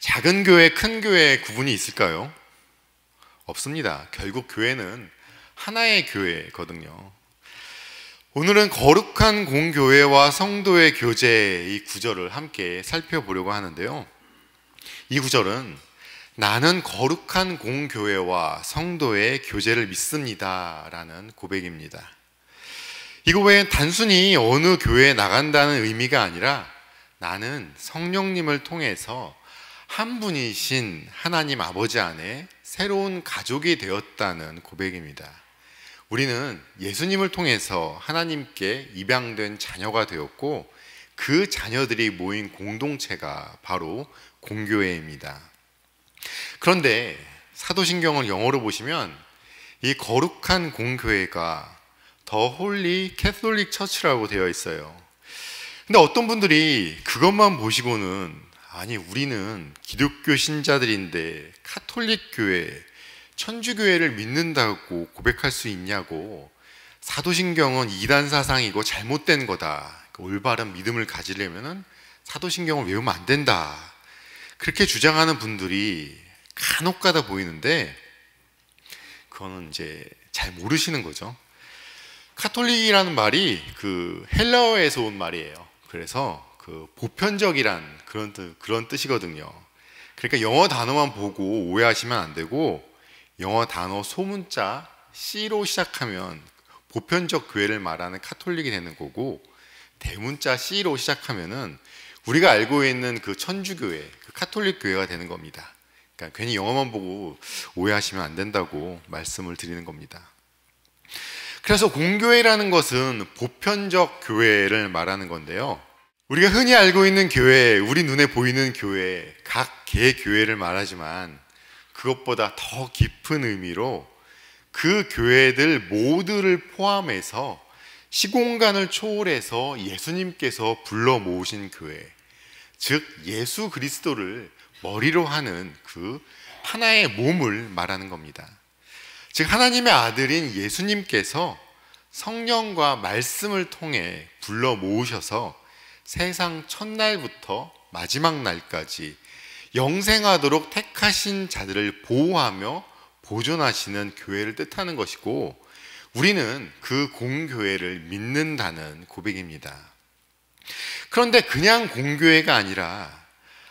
작은 교회, 큰 교회의 구분이 있을까요? 없습니다. 결국 교회는 하나의 교회거든요. 오늘은 거룩한 공교회와 성도의 교제, 이 구절을 함께 살펴보려고 하는데요. 이 구절은 나는 거룩한 공교회와 성도의 교제를 믿습니다 라는 고백입니다. 이 고백은 단순히 어느 교회에 나간다는 의미가 아니라 나는 성령님을 통해서 한 분이신 하나님 아버지 안에 새로운 가족이 되었다는 고백입니다. 우리는 예수님을 통해서 하나님께 입양된 자녀가 되었고 그 자녀들이 모인 공동체가 바로 공교회입니다. 그런데 사도신경을 영어로 보시면 이 거룩한 공교회가 더 홀리 캐톨릭 처치라고 되어 있어요. 근데 어떤 분들이 그것만 보시고는 아니 우리는 기독교 신자들인데 카톨릭 교회, 천주교회를 믿는다고 고백할 수 있냐고, 사도신경은 이단 사상이고 잘못된 거다, 올바른 믿음을 가지려면 사도신경을 외우면 안 된다, 그렇게 주장하는 분들이 간혹가다 보이는데 그거는 이제 잘 모르시는 거죠. 카톨릭이라는 말이 그 헬라어에서 온 말이에요. 그래서 그 보편적이란 그런 뜻이거든요. 그러니까 영어 단어만 보고 오해하시면 안 되고, 영어 단어 소문자 C로 시작하면 보편적 교회를 말하는 카톨릭이 되는 거고, 대문자 C로 시작하면은 우리가 알고 있는 그 천주교회, 그 카톨릭 교회가 되는 겁니다. 그러니까 괜히 영어만 보고 오해하시면 안 된다고 말씀을 드리는 겁니다. 그래서 공교회라는 것은 보편적 교회를 말하는 건데요. 우리가 흔히 알고 있는 교회, 우리 눈에 보이는 교회, 각 개 교회를 말하지만 그것보다 더 깊은 의미로 그 교회들 모두를 포함해서 시공간을 초월해서 예수님께서 불러 모으신 교회, 즉 예수 그리스도를 머리로 하는 그 하나의 몸을 말하는 겁니다. 즉 하나님의 아들인 예수님께서 성령과 말씀을 통해 불러 모으셔서 세상 첫날부터 마지막 날까지 영생하도록 택하신 자들을 보호하며 보존하시는 교회를 뜻하는 것이고, 우리는 그 공교회를 믿는다는 고백입니다. 그런데 그냥 공교회가 아니라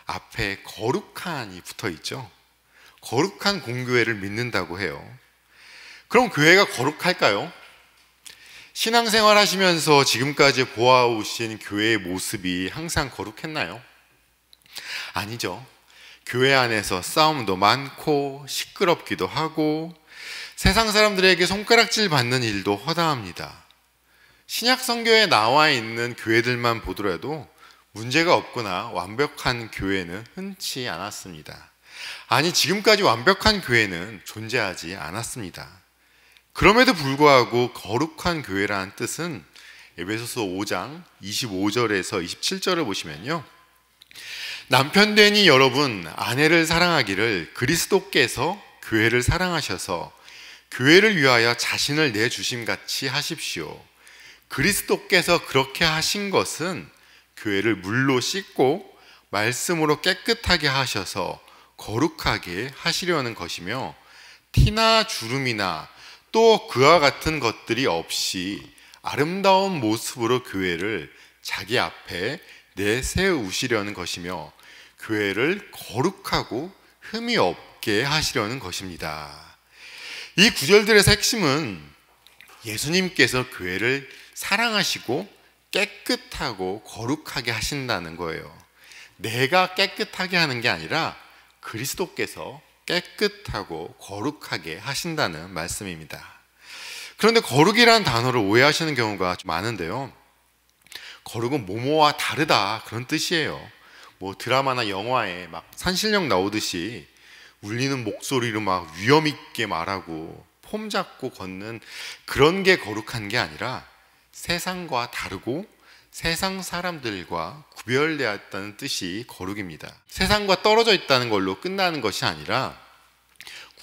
앞에 거룩한이 붙어 있죠. 거룩한 공교회를 믿는다고 해요. 그럼 교회가 거룩할까요? 신앙생활 하시면서 지금까지 보아오신 교회의 모습이 항상 거룩했나요? 아니죠. 교회 안에서 싸움도 많고 시끄럽기도 하고 세상 사람들에게 손가락질 받는 일도 허다합니다. 신약 성경에 나와 있는 교회들만 보더라도 문제가 없거나 완벽한 교회는 흔치 않았습니다. 아니, 지금까지 완벽한 교회는 존재하지 않았습니다. 그럼에도 불구하고 거룩한 교회라는 뜻은 에베소서 5장 25절에서 27절을 보시면요, 남편 되니 여러분 아내를 사랑하기를 그리스도께서 교회를 사랑하셔서 교회를 위하여 자신을 내주심같이 하십시오. 그리스도께서 그렇게 하신 것은 교회를 물로 씻고 말씀으로 깨끗하게 하셔서 거룩하게 하시려는 것이며, 티나 주름이나 또 그와 같은 것들이 없이 아름다운 모습으로 교회를 자기 앞에 내세우시려는 것이며 교회를 거룩하고 흠이 없게 하시려는 것입니다. 이 구절들의 핵심은 예수님께서 교회를 사랑하시고 깨끗하고 거룩하게 하신다는 거예요. 내가 깨끗하게 하는 게 아니라 그리스도께서 깨끗하고 거룩하게 하신다는 말씀입니다. 그런데 거룩이라는 단어를 오해하시는 경우가 좀 많은데요, 거룩은 뭐뭐와 다르다 그런 뜻이에요. 뭐 드라마나 영화에 막 산신령 나오듯이 울리는 목소리로 막 위엄 있게 말하고 폼 잡고 걷는 그런 게 거룩한 게 아니라 세상과 다르고 세상 사람들과 구별되었다는 뜻이 거룩입니다. 세상과 떨어져 있다는 걸로 끝나는 것이 아니라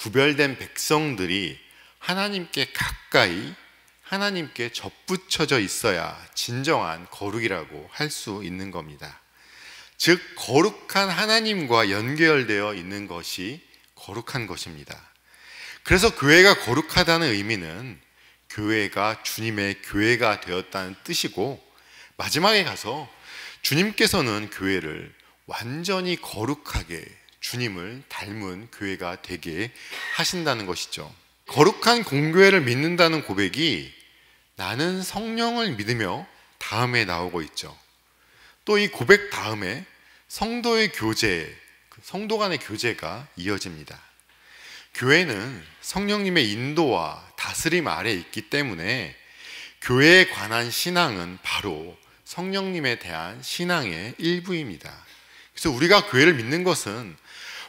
구별된 백성들이 하나님께 가까이, 하나님께 접붙여져 있어야 진정한 거룩이라고 할 수 있는 겁니다. 즉 거룩한 하나님과 연결되어 있는 것이 거룩한 것입니다. 그래서 교회가 거룩하다는 의미는 교회가 주님의 교회가 되었다는 뜻이고, 마지막에 가서 주님께서는 교회를 완전히 거룩하게 주님을 닮은 교회가 되게 하신다는 것이죠. 거룩한 공교회를 믿는다는 고백이 나는 성령을 믿으며 다음에 나오고 있죠. 또 이 고백 다음에 성도의 교제, 성도 간의 교제가 이어집니다. 교회는 성령님의 인도와 다스림 아래 있기 때문에 교회에 관한 신앙은 바로 성령님에 대한 신앙의 일부입니다. 그래서 우리가 교회를 믿는 것은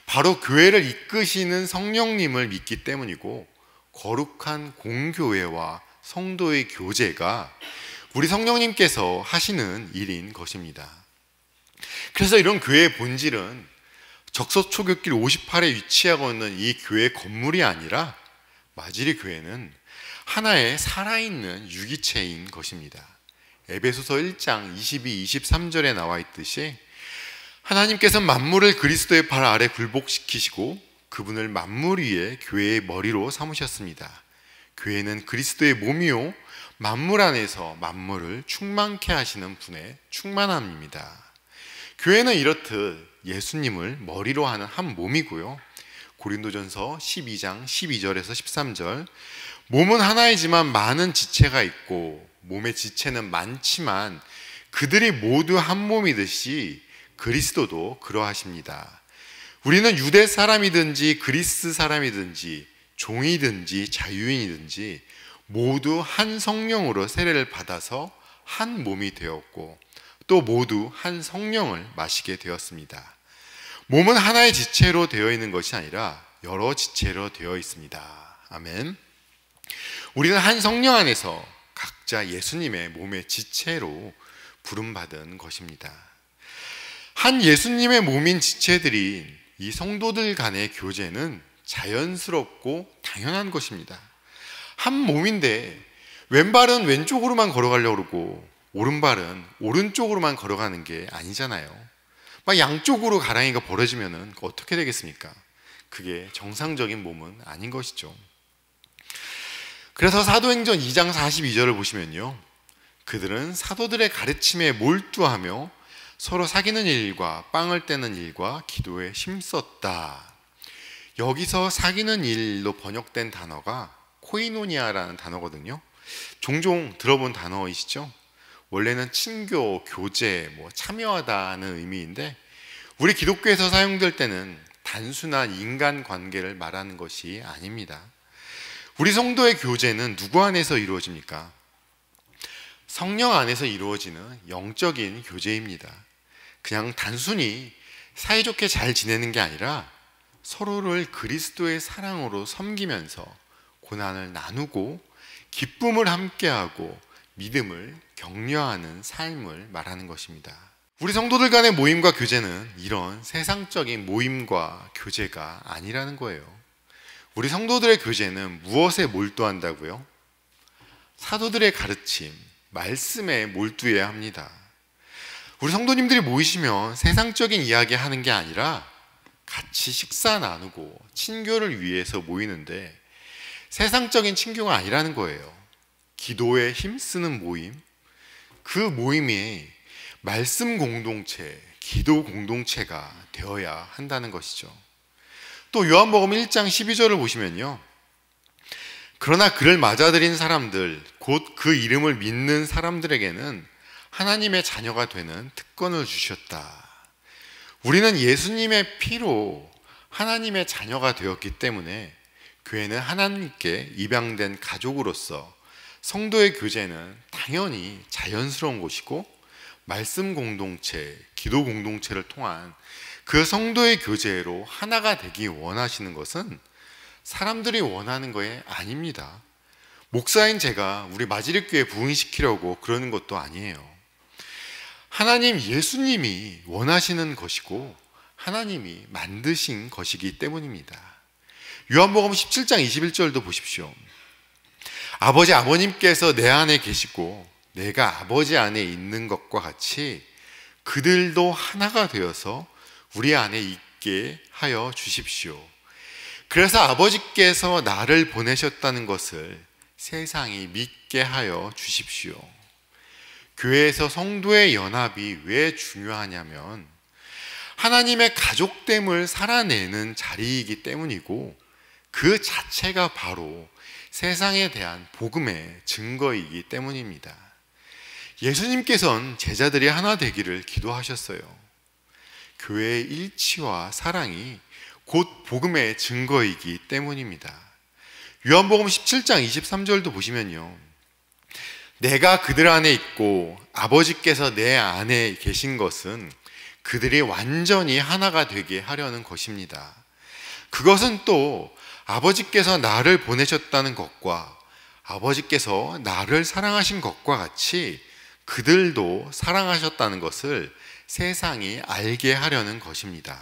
바로 교회를 이끄시는 성령님을 믿기 때문이고, 거룩한 공교회와 성도의 교제가 우리 성령님께서 하시는 일인 것입니다. 그래서 이런 교회의 본질은 적서초교길 58에 위치하고 있는 이 교회 건물이 아니라 마지리 교회는 하나의 살아있는 유기체인 것입니다. 에베소서 1장 22, 23절에 나와 있듯이 하나님께서 만물을 그리스도의 발 아래 굴복시키시고 그분을 만물 위에 교회의 머리로 삼으셨습니다. 교회는 그리스도의 몸이요 만물 안에서 만물을 충만케 하시는 분의 충만함입니다. 교회는 이렇듯 예수님을 머리로 하는 한 몸이고요. 고린도전서 12장 12절에서 13절, 몸은 하나이지만 많은 지체가 있고 몸의 지체는 많지만 그들이 모두 한 몸이듯이 그리스도도 그러하십니다. 우리는 유대 사람이든지 그리스 사람이든지 종이든지 자유인이든지 모두 한 성령으로 세례를 받아서 한 몸이 되었고 또 모두 한 성령을 마시게 되었습니다. 몸은 하나의 지체로 되어 있는 것이 아니라 여러 지체로 되어 있습니다. 아멘. 우리는 한 성령 안에서 각자 예수님의 몸의 지체로 부름받은 것입니다. 한 예수님의 몸인 지체들이 이 성도들 간의 교제는 자연스럽고 당연한 것입니다. 한 몸인데 왼발은 왼쪽으로만 걸어가려고 그러고 오른발은 오른쪽으로만 걸어가는 게 아니잖아요. 막 양쪽으로 가랑이가 벌어지면 어떻게 되겠습니까? 그게 정상적인 몸은 아닌 것이죠. 그래서 사도행전 2장 42절을 보시면요, 그들은 사도들의 가르침에 몰두하며 서로 사귀는 일과 빵을 떼는 일과 기도에 힘썼다. 여기서 사귀는 일로 번역된 단어가 코이노니아라는 단어거든요. 종종 들어본 단어이시죠? 원래는 친교, 교제, 참여하다는 의미인데 우리 기독교에서 사용될 때는 단순한 인간관계를 말하는 것이 아닙니다. 우리 성도의 교제는 누구 안에서 이루어집니까? 성령 안에서 이루어지는 영적인 교제입니다. 그냥 단순히 사이좋게 잘 지내는 게 아니라 서로를 그리스도의 사랑으로 섬기면서 고난을 나누고 기쁨을 함께하고 믿음을 격려하는 삶을 말하는 것입니다. 우리 성도들 간의 모임과 교제는 이런 세상적인 모임과 교제가 아니라는 거예요. 우리 성도들의 교제는 무엇에 몰두한다고요? 사도들의 가르침, 말씀에 몰두해야 합니다. 우리 성도님들이 모이시면 세상적인 이야기 하는 게 아니라 같이 식사 나누고 친교를 위해서 모이는데 세상적인 친교가 아니라는 거예요. 기도에 힘쓰는 모임, 그 모임이 말씀 공동체, 기도 공동체가 되어야 한다는 것이죠. 또 요한복음 1장 12절을 보시면요, 그러나 그를 맞아들인 사람들, 곧 그 이름을 믿는 사람들에게는 하나님의 자녀가 되는 특권을 주셨다. 우리는 예수님의 피로 하나님의 자녀가 되었기 때문에 교회는 하나님께 입양된 가족으로서 성도의 교제는 당연히 자연스러운 것이고, 말씀 공동체, 기도 공동체를 통한 그 성도의 교제로 하나가 되기 원하시는 것은 사람들이 원하는 게 아닙니다. 목사인 제가 우리 마지릭교회 부흥시키려고 그러는 것도 아니에요. 하나님 예수님이 원하시는 것이고 하나님이 만드신 것이기 때문입니다. 요한복음 17장 21절도 보십시오. 아버님께서 내 안에 계시고 내가 아버지 안에 있는 것과 같이 그들도 하나가 되어서 우리 안에 있게 하여 주십시오. 그래서 아버지께서 나를 보내셨다는 것을 세상이 믿게 하여 주십시오. 교회에서 성도의 연합이 왜 중요하냐면 하나님의 가족됨을 살아내는 자리이기 때문이고, 그 자체가 바로 세상에 대한 복음의 증거이기 때문입니다. 예수님께서는 제자들이 하나 되기를 기도하셨어요. 교회의 일치와 사랑이 곧 복음의 증거이기 때문입니다. 요한복음 17장 23절도 보시면요, 내가 그들 안에 있고 아버지께서 내 안에 계신 것은 그들이 완전히 하나가 되게 하려는 것입니다. 그것은 또 아버지께서 나를 보내셨다는 것과 아버지께서 나를 사랑하신 것과 같이 그들도 사랑하셨다는 것을 세상이 알게 하려는 것입니다.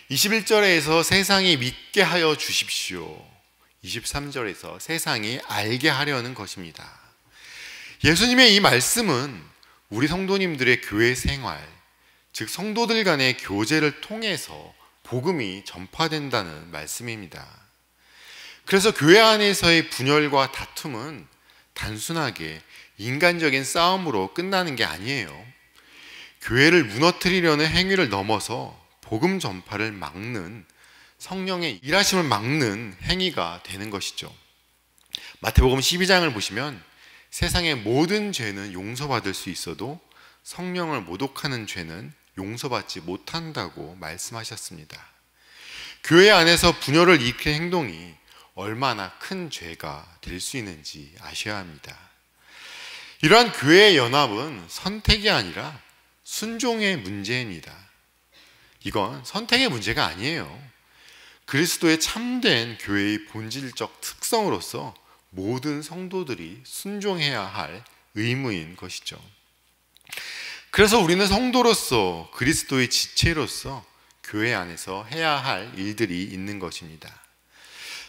21절에서 세상이 믿게 하여 주십시오. 23절에서 세상이 알게 하려는 것입니다. 예수님의 이 말씀은 우리 성도님들의 교회 생활, 즉 성도들 간의 교제를 통해서 복음이 전파된다는 말씀입니다. 그래서 교회 안에서의 분열과 다툼은 단순하게 인간적인 싸움으로 끝나는 게 아니에요. 교회를 무너뜨리려는 행위를 넘어서 복음 전파를 막는, 성령의 일하심을 막는 행위가 되는 것이죠. 마태복음 12장을 보시면 세상의 모든 죄는 용서받을 수 있어도 성령을 모독하는 죄는 용서받지 못한다고 말씀하셨습니다. 교회 안에서 분열을 일으키는 행동이 얼마나 큰 죄가 될 수 있는지 아셔야 합니다. 이러한 교회의 연합은 선택이 아니라 순종의 문제입니다. 이건 선택의 문제가 아니에요. 그리스도의 참된 교회의 본질적 특성으로서 모든 성도들이 순종해야 할 의무인 것이죠. 그래서 우리는 성도로서, 그리스도의 지체로서 교회 안에서 해야 할 일들이 있는 것입니다.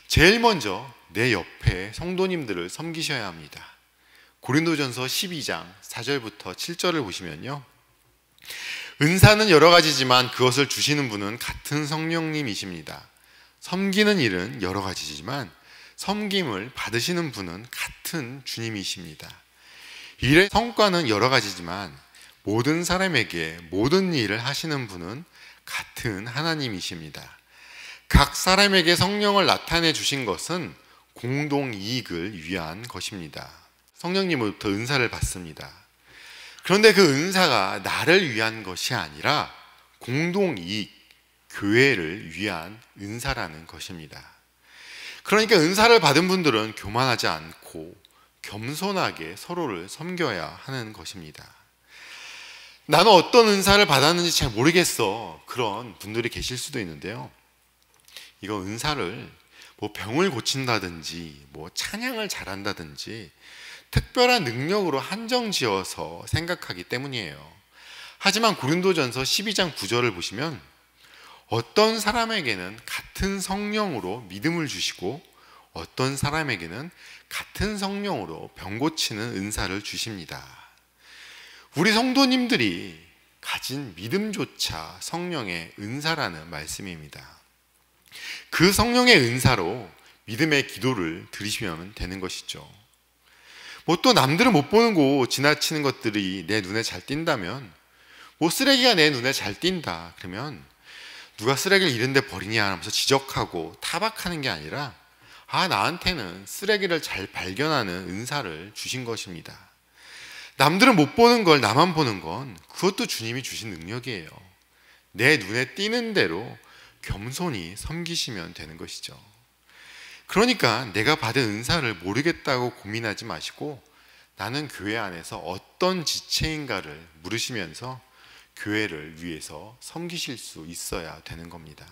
제일 먼저 내 옆에 성도님들을 섬기셔야 합니다. 고린도전서 12장 4절부터 7절을 보시면요, 은사는 여러 가지지만 그것을 주시는 분은 같은 성령님이십니다. 섬기는 일은 여러 가지지만 섬김을 받으시는 분은 같은 주님이십니다. 일의 성과는 여러 가지지만 모든 사람에게 모든 일을 하시는 분은 같은 하나님이십니다. 각 사람에게 성령을 나타내 주신 것은 공동 이익을 위한 것입니다. 성령님으로부터 은사를 받습니다. 그런데 그 은사가 나를 위한 것이 아니라 공동 이익, 교회를 위한 은사라는 것입니다. 그러니까 은사를 받은 분들은 교만하지 않고 겸손하게 서로를 섬겨야 하는 것입니다. 나는 어떤 은사를 받았는지 잘 모르겠어, 그런 분들이 계실 수도 있는데요, 이거 은사를 병을 고친다든지 찬양을 잘한다든지 특별한 능력으로 한정지어서 생각하기 때문이에요. 하지만 고린도전서 12장 9절을 보시면 어떤 사람에게는 같은 성령으로 믿음을 주시고 어떤 사람에게는 같은 성령으로 병 고치는 은사를 주십니다. 우리 성도님들이 가진 믿음조차 성령의 은사라는 말씀입니다. 그 성령의 은사로 믿음의 기도를 드리시면 되는 것이죠. 또 남들은 못 보는 곳 지나치는 것들이 내 눈에 잘 띈다면, 쓰레기가 내 눈에 잘 띈다 그러면 누가 쓰레기를 이런 데 버리냐 하면서 지적하고 타박하는 게 아니라 나한테는 쓰레기를 잘 발견하는 은사를 주신 것입니다. 남들은 못 보는 걸 나만 보는 건 그것도 주님이 주신 능력이에요. 내 눈에 띄는 대로 겸손히 섬기시면 되는 것이죠. 그러니까 내가 받은 은사를 모르겠다고 고민하지 마시고 나는 교회 안에서 어떤 지체인가를 물으시면서 교회를 위해서 섬기실 수 있어야 되는 겁니다.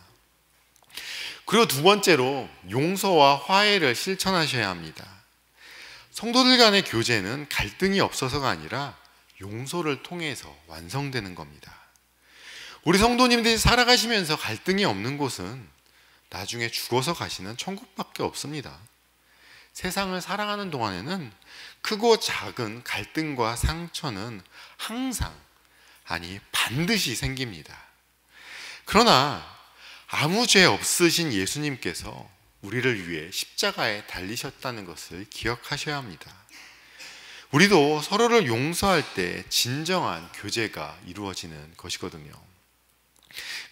그리고 두 번째로 용서와 화해를 실천하셔야 합니다. 성도들 간의 교제는 갈등이 없어서가 아니라 용서를 통해서 완성되는 겁니다. 우리 성도님들이 살아가시면서 갈등이 없는 곳은 나중에 죽어서 가시는 천국밖에 없습니다. 세상을 살아가는 동안에는 크고 작은 갈등과 상처는 항상 아니, 반드시 생깁니다. 그러나 아무 죄 없으신 예수님께서 우리를 위해 십자가에 달리셨다는 것을 기억하셔야 합니다. 우리도 서로를 용서할 때 진정한 교제가 이루어지는 것이거든요.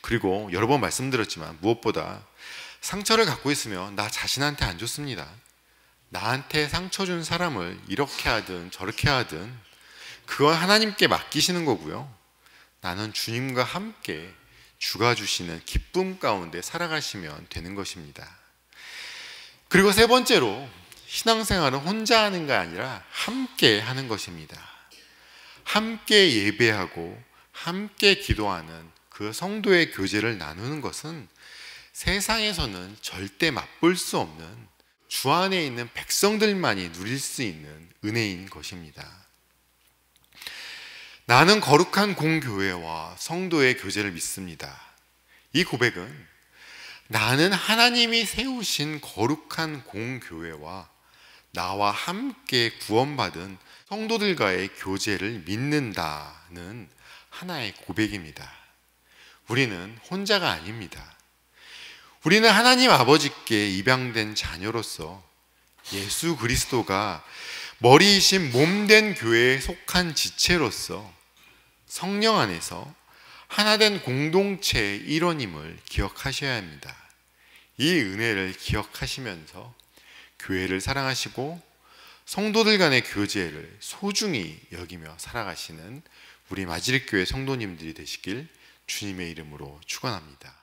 그리고 여러 번 말씀드렸지만 무엇보다 상처를 갖고 있으면 나 자신한테 안 좋습니다. 나한테 상처 준 사람을 이렇게 하든 저렇게 하든 그건 하나님께 맡기시는 거고요. 나는 주님과 함께 주가 주시는 기쁨 가운데 살아가시면 되는 것입니다. 그리고 세 번째로 신앙생활은 혼자 하는 게 아니라 함께 하는 것입니다. 함께 예배하고 함께 기도하는 그 성도의 교제를 나누는 것은 세상에서는 절대 맛볼 수 없는 주 안에 있는 백성들만이 누릴 수 있는 은혜인 것입니다. 나는 거룩한 공교회와 성도의 교제를 믿습니다. 이 고백은 나는 하나님이 세우신 거룩한 공교회와 나와 함께 구원받은 성도들과의 교제를 믿는다는 하나의 고백입니다. 우리는 혼자가 아닙니다. 우리는 하나님 아버지께 입양된 자녀로서 예수 그리스도가 머리이신 몸된 교회에 속한 지체로서 성령 안에서 하나된 공동체의 일원임을 기억하셔야 합니다. 이 은혜를 기억하시면서 교회를 사랑하시고 성도들 간의 교제를 소중히 여기며 살아가시는 우리 마지릭교회 성도님들이 되시길 주님의 이름으로 축원합니다.